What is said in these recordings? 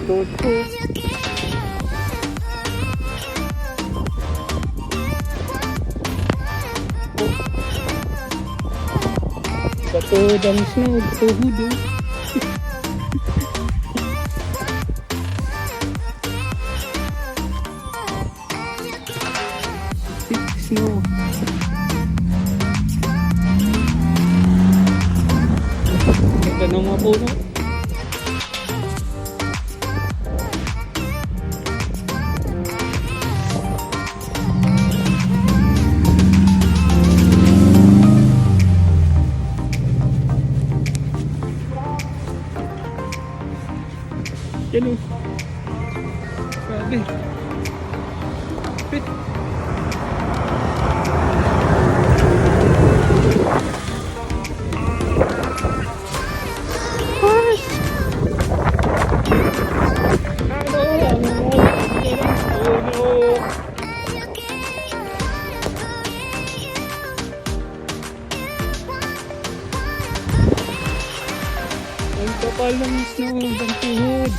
Toto. Katodang snow, tuhudo. Snow. Ganda ng mga puno. Yan o. Grabe. Pit. Ang kapal ng snow, ang tuhod.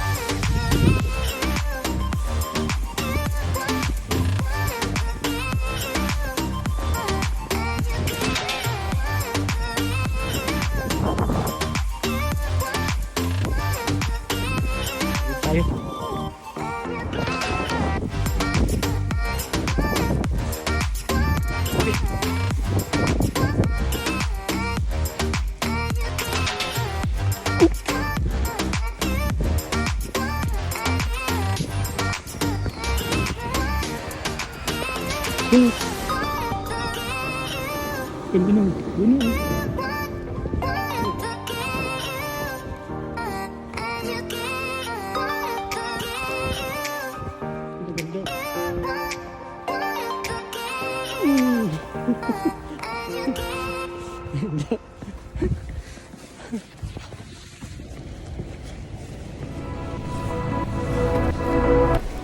Tayo. Ganda ng puno. Ganda.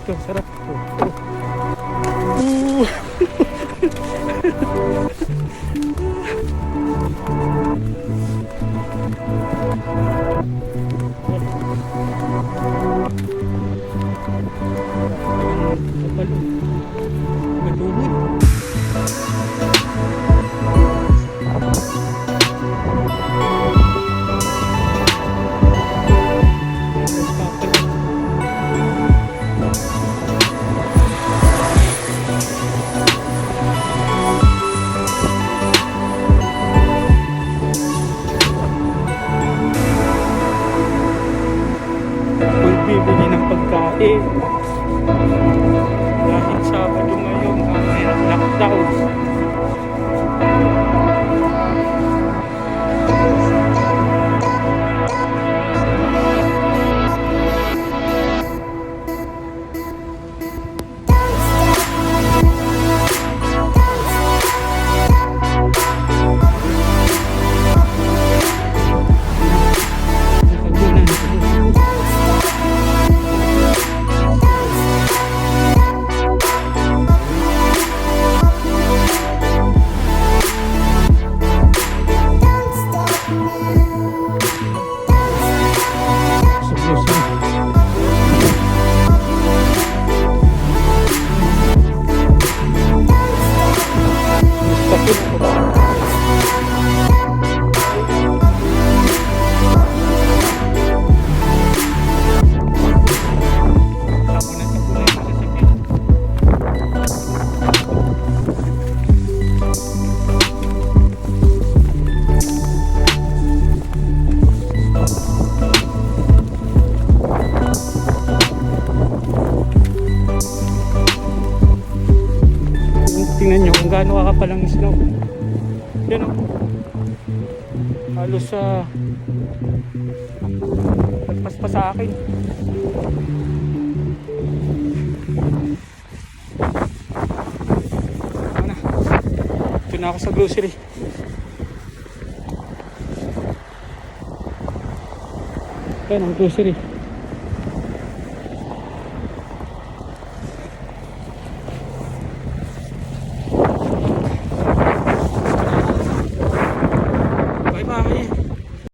Ito, sarap. Bibili ng pagkain dahil Sabado ngayon ang lockdown. Tingnan nyo kung gaano kakapal ang snow. Yan o. Halos sa lagpas pa sa akin. Ano na. Ito na ako sa grocery. Yan ang grocery.